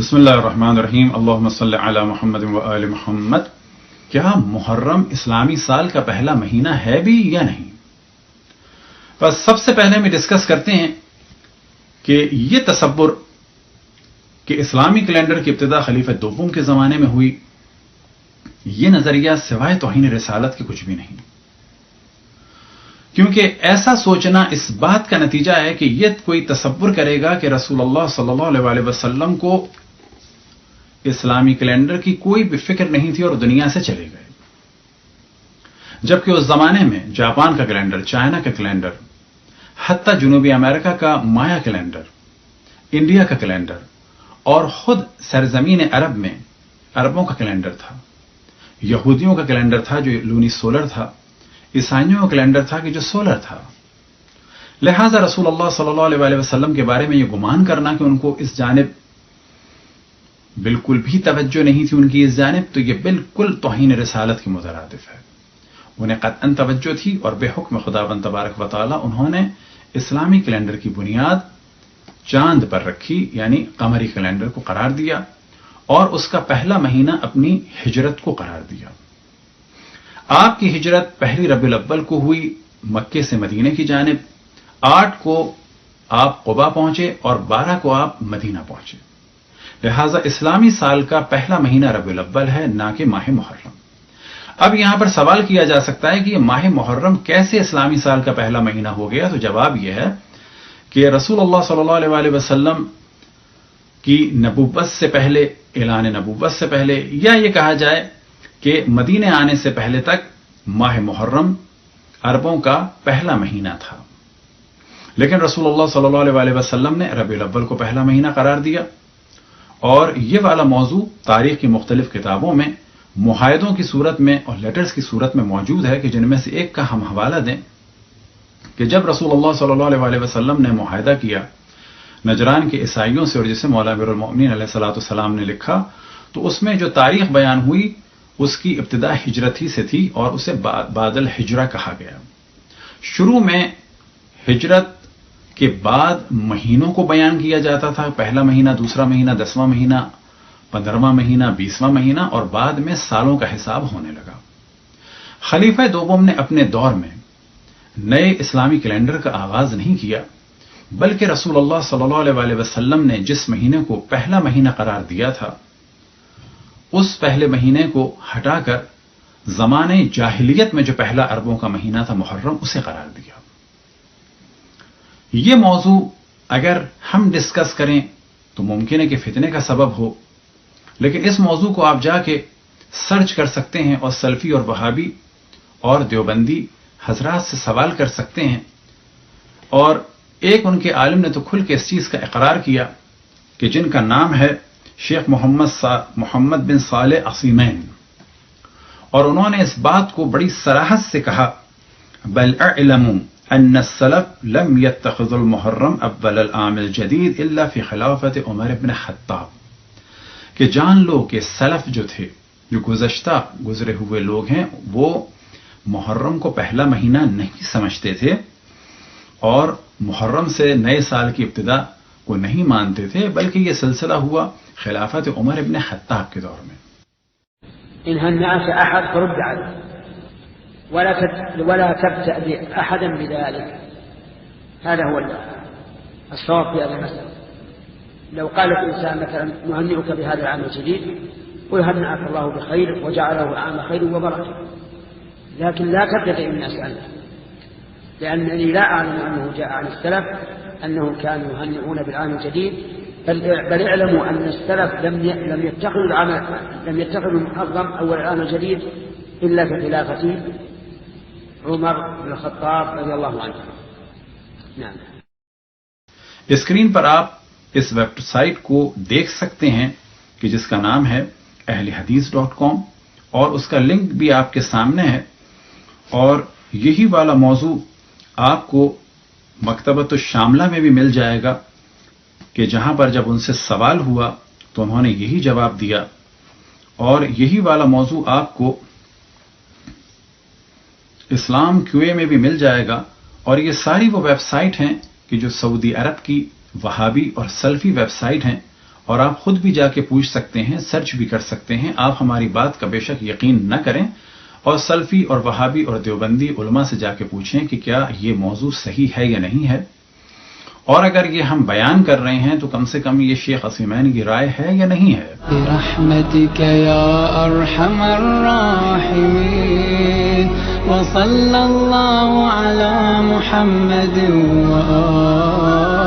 بسم اللہ الرحمن الرحیم اللہم صلی علی محمد و آل محمد۔ کیا محرم اسلامی سال کا پہلا مہینہ ہے بھی یا نہیں؟ بس سب سے پہلے ہم ڈسکس کرتے ہیں کہ یہ تصور کہ اسلامی کیلنڈر کی ابتدا خلیفہ دوم کے زمانے میں ہوئی، یہ نظریہ سوائے توہین رسالت کے کچھ بھی نہیں، کیونکہ ایسا سوچنا اس بات کا نتیجہ ہے کہ یہ کوئی تصور کرے گا کہ رسول اللہ صلی اللہ علیہ وسلم کو اسلامی کیلنڈر کی کوئی بھی فکر نہیں تھی اور دنیا سے چلے گئے، جبکہ اس زمانے میں جاپان کا کیلنڈر، چائنا کا کیلنڈر، حتیٰ جنوبی امریکہ کا مایا کیلنڈر، انڈیا کا کیلنڈر اور خود سرزمین عرب میں عربوں کا کیلنڈر تھا، یہودیوں کا کیلنڈر تھا جو لونی سولر تھا، عیسائیوں کا کیلنڈر تھا کہ جو سولر تھا۔ لہذا رسول اللہ صلی اللہ علیہ وسلم کے بارے میں یہ گمان کرنا کہ ان کو اس جانب بالکل بھی توجہ نہیں تھی، ان کی اس جانب، تو یہ بالکل توہین رسالت کے مترادف ہے۔ انہیں قطعاً توجہ تھی اور بے حکم خداوند تبارک و تعالی انہوں نے اسلامی کیلنڈر کی بنیاد چاند پر رکھی، یعنی قمری کیلنڈر کو قرار دیا اور اس کا پہلا مہینہ اپنی ہجرت کو قرار دیا۔ آپ کی ہجرت پہلی ربیع الاول کو ہوئی مکے سے مدینے کی جانب، 8 کو آپ قبا پہنچے اور 12 کو آپ مدینہ پہنچے۔ لہذا اسلامی سال کا پہلا مہینہ ربیع الاول ہے، نہ کہ ماہ محرم۔ اب یہاں پر سوال کیا جا سکتا ہے کہ یہ ماہ محرم کیسے اسلامی سال کا پہلا مہینہ ہو گیا؟ تو جواب یہ ہے کہ رسول اللہ صلی اللہ علیہ وسلم کی نبوت سے پہلے، اعلان نبوت سے پہلے، یا یہ کہا جائے کہ مدینے آنے سے پہلے تک ماہ محرم عربوں کا پہلا مہینہ تھا، لیکن رسول اللہ صلی اللہ علیہ وسلم نے ربیع الاول کو پہلا مہینہ قرار دیا۔ اور یہ والا موضوع تاریخ کی مختلف کتابوں میں معاہدوں کی صورت میں اور لیٹرز کی صورت میں موجود ہے، کہ جن میں سے ایک کا ہم حوالہ دیں کہ جب رسول اللہ صلی اللہ علیہ وسلم نے معاہدہ کیا نجران کے عیسائیوں سے، اور جسے مولا امیر المؤمنین علیہ الصلوۃ والسلام نے لکھا، تو اس میں جو تاریخ بیان ہوئی اس کی ابتدا ہجرت ہی سے تھی اور اسے بعد الہجرہ کہا گیا۔ شروع میں ہجرت کے بعد مہینوں کو بیان کیا جاتا تھا، پہلا مہینہ، دوسرا مہینہ، 10واں مہینہ، 15واں مہینہ، 20واں مہینہ، اور بعد میں سالوں کا حساب ہونے لگا۔ خلیفہ دوم نے اپنے دور میں نئے اسلامی کیلنڈر کا آغاز نہیں کیا، بلکہ رسول اللہ صلی اللہ علیہ وسلم نے جس مہینے کو پہلا مہینہ قرار دیا تھا، اس پہلے مہینے کو ہٹا کر زمانے جاہلیت میں جو پہلا عربوں کا مہینہ تھا محرم، اسے قرار دیا۔ یہ موضوع اگر ہم ڈسکس کریں تو ممکن ہے کہ فتنے کا سبب ہو، لیکن اس موضوع کو آپ جا کے سرچ کر سکتے ہیں اور سلفی اور وہابی اور دیوبندی حضرات سے سوال کر سکتے ہیں، اور ایک ان کے عالم نے تو کھل کے اس چیز کا اقرار کیا کہ جن کا نام ہے شیخ محمد بن صالح عثیمین، اور انہوں نے اس بات کو بڑی صراحت سے کہا، بل اعلموا ان السلف لم يتخذوا المحرم اول العام الجدید الا فی خلافت عمر بن خطاب، کہ جان لو کہ سلف جو تھے، جو گزرے ہوئے لوگ ہیں، وہ محرم کو پہلا مہینہ نہیں سمجھتے تھے اور محرم سے نئے سال کی ابتدا کو نہیں مانتے تھے، بلکہ یہ سلسلہ ہوا خلافت عمر بن خطاب کے دور میں۔ إنها الناس أحد فرد عليه ولا تبتأ أحدا بذلك، هذا هو الصواب في هذا المسألة. لو قال الإنسان مثلا نهنئك بهذا العام الجديد ويهنئك الله بخير وجعله عام خير وبركة، لكن لا تبتدئ من أسأله، لأنني لا أعلم أنه جاء عن السلف أنهم كانوا يهنئون بالعام الجديد، بل اعلموا أن السلف لم يتخذوا المحرم أول العام الجديد إلا في خلافة عمر بن الخطاب رضي الله عنه۔ نعم۔ اسکرین پر آپ اس ویب سائٹ کو دیکھ سکتے ہیں کہ جس کا نام ہے اہلحدیث.com، اور اس کا لنک بھی آپ کے سامنے ہے، اور یہی والا موضوع آپ کو مکتبۃ الشاملہ میں بھی مل جائے گا، کہ جہاں پر جب ان سے سوال ہوا تو انہوں نے یہی جواب دیا، اور یہی والا موضوع آپ کو اسلام کیو اے میں بھی مل جائے گا، اور یہ ساری وہ ویب سائٹ ہیں کہ جو سعودی عرب کی وہابی اور سلفی ویب سائٹ ہیں، اور آپ خود بھی جا کے پوچھ سکتے ہیں، سرچ بھی کر سکتے ہیں. آپ ہماری بات کا بے شک یقین نہ کریں اور سلفی اور وہابی اور دیوبندی علماء سے جا کے پوچھیں کہ کیا یہ موضوع صحیح ہے یا نہیں ہے. اور اگر یہ ہم بیان کر رہے ہیں تو کم سے کم یہ شیخ عثیمین کی رائے ہے یا نہیں ہے. برحمتک یا ارحم الراحمین وصلی اللہ علی محمد وآلہ